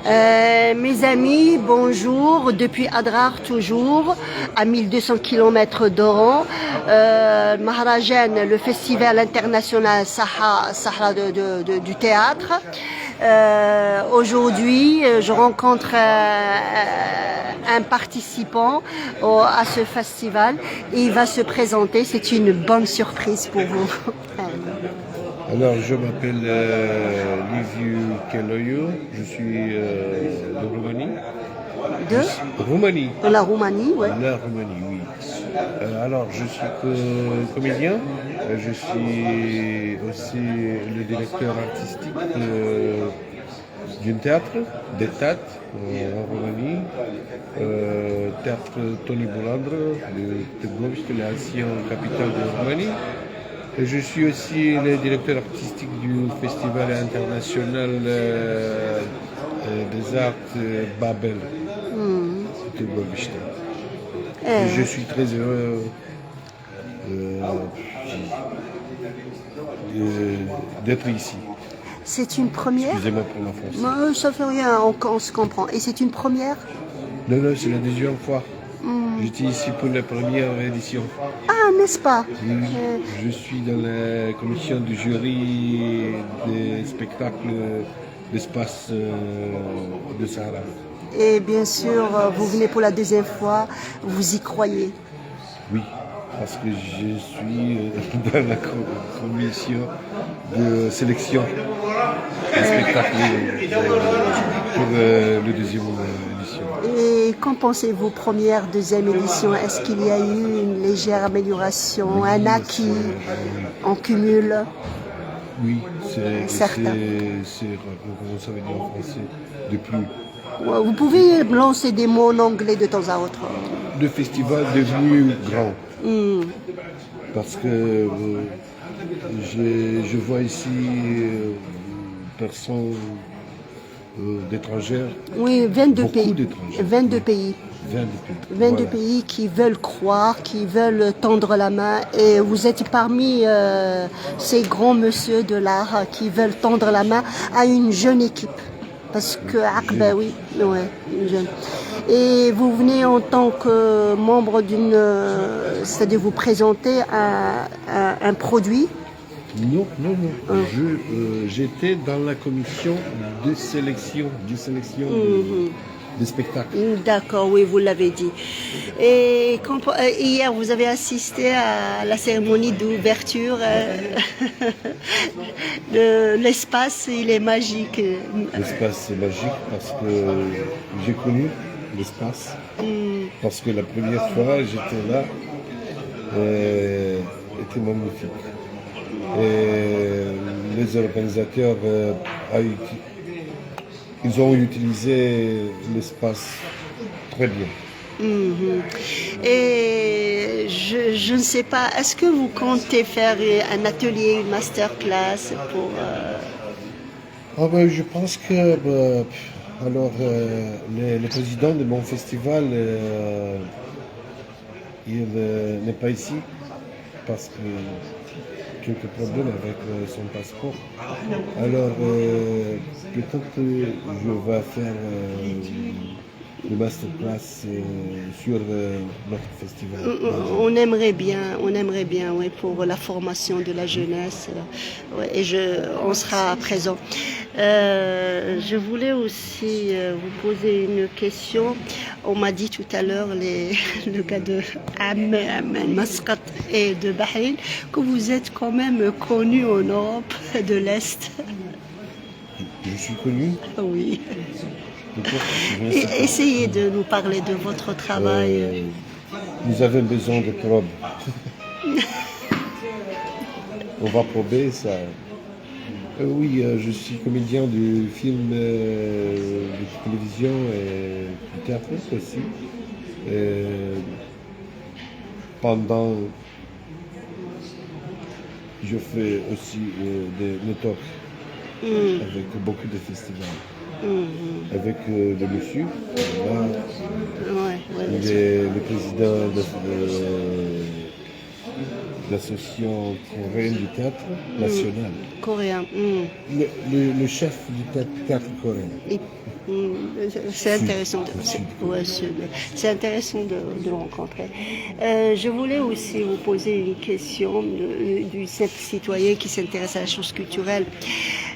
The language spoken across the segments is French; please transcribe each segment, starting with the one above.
Mes amis, bonjour, depuis Adrar toujours, à 1200 km d'Oran. Maharajan, le festival international Sahara du théâtre. Aujourd'hui, je rencontre un participant à ce festival et il va se présenter. C'est une bonne surprise pour vous. Alors, je m'appelle Liviu Keloyo, je suis de Roumanie. Roumanie. De la Roumanie, oui. La Roumanie, oui. Alors, je suis comédien, je suis aussi le directeur artistique d'un théâtre, des théâtres en Roumanie, théâtre Tony Bulandre, de Târgoviște, l'ancienne capitale de Roumanie. Et je suis aussi le directeur artistique du Festival international des arts Babel de Târgoviște. Et je suis très heureux d'être ici. C'est une première? Excusez-moi pour ma français. Ça fait rien, on se comprend. Et c'est une première? Non, c'est la deuxième fois. J'étais ici pour la première édition. Ah, n'est-ce pas? Je suis dans la commission du jury des spectacles d'espace de Sahara. Et bien sûr, vous venez pour la deuxième fois, vous y croyez? Oui, parce que je suis dans la commission de sélection des spectacles pour la deuxième édition. Et qu'en pensez-vous, première, deuxième édition? Est-ce qu'il y a eu une légère amélioration, un acquis en cumul? Oui, c'est certain. Comment ça veut dire en français? De plus. Vous pouvez lancer des mots en anglais de temps à autre. Le festival est devenu grand. Parce que je vois ici personnes d'étrangers. Oui, 22 beaucoup pays. d'étrangers. 22 pays. 22 pays qui veulent croire, qui veulent tendre la main. Et vous êtes parmi ces grands messieurs de l'art qui veulent tendre la main à une jeune équipe. Parce que Aqba, oui, ouais, une jeune. Et vous venez en tant que membre d'une, c'est-à-dire vous présenter un produit. Non. J'étais dans la commission de sélection, des spectacles. D'accord, oui, vous l'avez dit. Et hier, vous avez assisté à la cérémonie d'ouverture de l'espace, il est magique. L'espace est magique parce que j'ai connu l'espace. Parce que la première fois, j'étais là, était magnifique. Et les organisateurs ils ont utilisé l'espace très bien. Et je ne sais pas, est-ce que vous comptez faire un atelier, une masterclass pour... Je pense que le président de mon festival il n'est pas ici parce que quelques problèmes avec son passeport. Alors peut-être que je vais faire le masterclass sur notre festival. On aimerait bien, oui, pour la formation de la jeunesse. Ouais, et on sera présent. Je voulais aussi vous poser une question. On m'a dit tout à l'heure, le gars de Amman, Masqat et de Bahreïn, que vous êtes quand même connu en Europe de l'Est. Je suis connu? Oui. Essayez de nous parler de votre travail. Nous avons besoin de preuves. On va prober ça. Oui, je suis comédien du film, de télévision et du théâtre aussi. Pendant, je fais aussi des networks avec beaucoup de festivals. Avec le monsieur, là, il est le président l'association coréenne du théâtre national. Coréen. Le chef du théâtre coréen. Et, c'est intéressant, c'est intéressant de le rencontrer. Je voulais aussi vous poser une question du simple citoyen qui s'intéresse à la chose culturelle.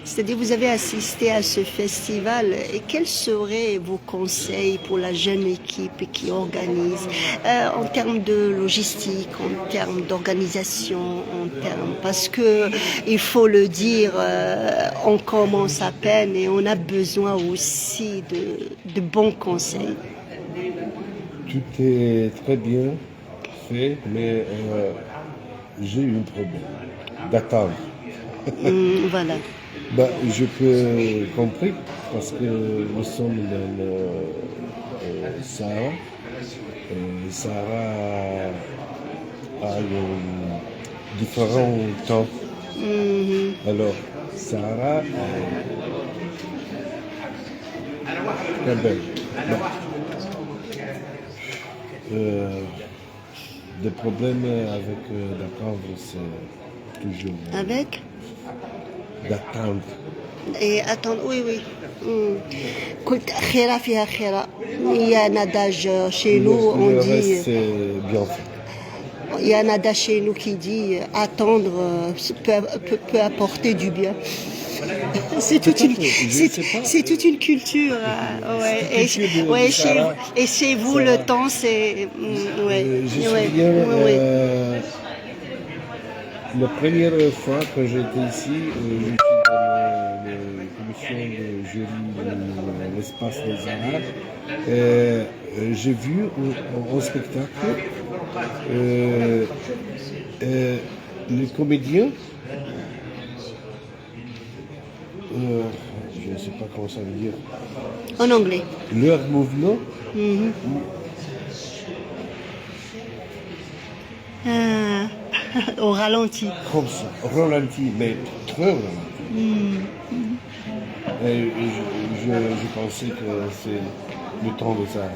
C'est-à-dire, vous avez assisté à ce festival et quels seraient vos conseils pour la jeune équipe qui organise en termes de logistique, en termes d'organisation, parce que il faut le dire, on commence à peine et on a besoin aussi de bons conseils. Tout est très bien fait, mais j'ai eu un problème d'attendre. Voilà. Je peux comprendre parce que nous sommes dans le Sahara. Sahara a différents temps. Alors, Sahara très belle. Des problèmes avec d'attendre, c'est toujours. Avec d'attendre. Et attendre, oui. Il y a un adage chez nous, on dit. C'est bien fait. Il y a un adage chez nous qui dit attendre peut apporter du bien. C'est toute une culture. Et chez vous, le temps, c'est. Je suis bien. La première fois que j'étais ici, je suis dans la commission de jury de l'espace des arts. J'ai vu un spectacle, les comédiens, je ne sais pas comment ça veut dire. En anglais. Leur mouvement. Au ralenti. Comme ça, ralenti, mais très ralenti. Et je pensais que c'est le temps de ça.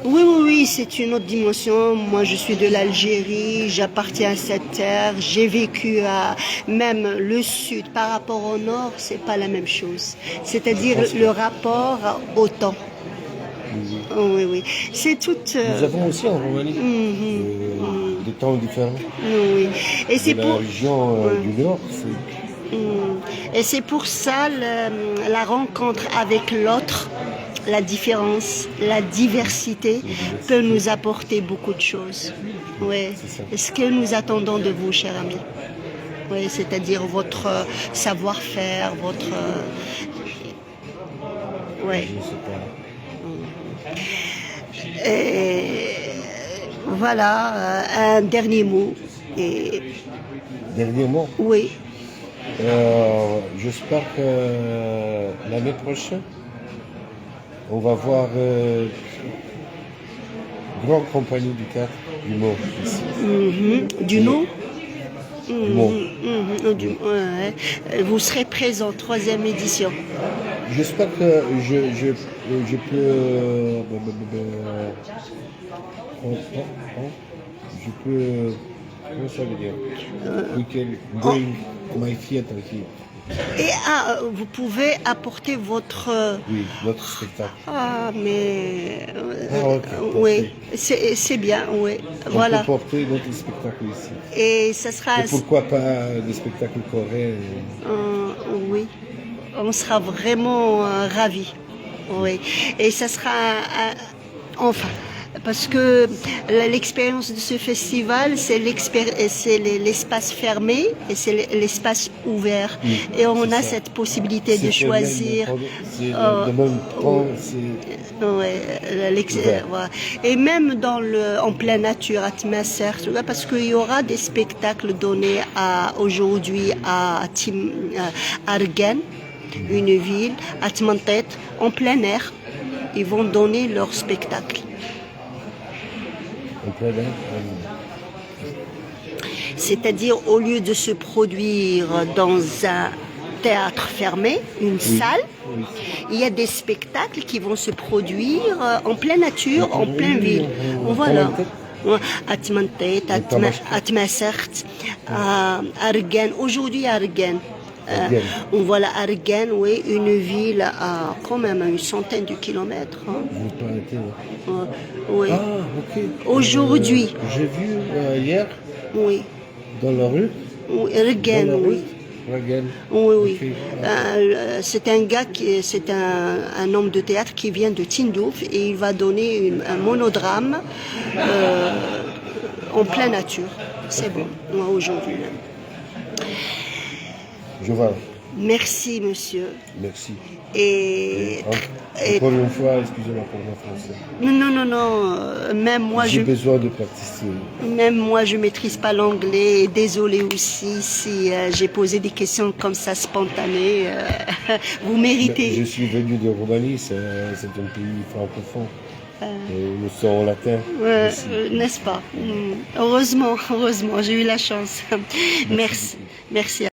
Oui, c'est une autre dimension. Moi, je suis de l'Algérie, j'appartiens à cette terre, j'ai vécu à même le sud. Par rapport au nord, c'est pas la même chose. C'est-à-dire le rapport au temps. Oui. C'est toute. Nous avons aussi en Roumanie des temps différents. Oui. Et c'est pour la région du Nord. Et c'est pour ça la rencontre avec l'autre, la différence, la diversité peut nous apporter beaucoup de choses. Oui. Ce que nous attendons de vous, cher ami. Oui, c'est-à-dire votre savoir-faire, votre. Oui. Je sais pas. Et voilà, un dernier mot. Dernier mot? Oui. J'espère que l'année prochaine, on va voir grande compagnie du théâtre du Mont ici. Du nom? Du Mont. Vous serez présent, 3e édition. J'espère que je peux comment ça veut dire? We can bring my theater here. Et vous pouvez apporter votre. Oui, notre spectacle. Mais. Oui, c'est bien, oui. On peut porter notre spectacle ici. Et ça sera. Et pourquoi pas des spectacles coréens? Oui. On sera vraiment ravis. Oui. Et ça sera. Enfin. Parce que l'expérience de ce festival, c'est l'espace fermé et c'est l'espace ouvert. Et on a cette possibilité de choisir. Et même en pleine nature, atmosphère, parce qu'il y aura des spectacles donnés aujourd'hui à Argen, une ville, à Tmantet, en plein air. Ils vont donner leur spectacle. C'est-à-dire, au lieu de se produire dans un théâtre fermé, une salle, il y a des spectacles qui vont se produire en pleine nature, en pleine ville. Voilà. à Tmentet, à Tmessert, à Argen. Aujourd'hui à Argen. Voilà Argen, oui, une ville à quand même une centaine de kilomètres. Vous parlez, oui. Ah, ok. Aujourd'hui. J'ai vu hier, Oui. dans la rue. Oui, Argen, oui. Oui, oui. Okay. C'est un gars, c'est un homme de théâtre qui vient de Tindouf et il va donner un monodrame en pleine nature. C'est bon, moi aujourd'hui même. Je vois. Merci, monsieur. Merci. Et encore une fois, excusez-moi pour mon français. Non. Même moi, j'ai besoin de pratiquer. Même moi, je maîtrise pas l'anglais. Désolée aussi si j'ai posé des questions comme ça spontanées. Vous méritez. Je suis venu de Roumanie, c'est un pays francophone. Nous sommes latins. N'est-ce pas? Heureusement, j'ai eu la chance. Merci.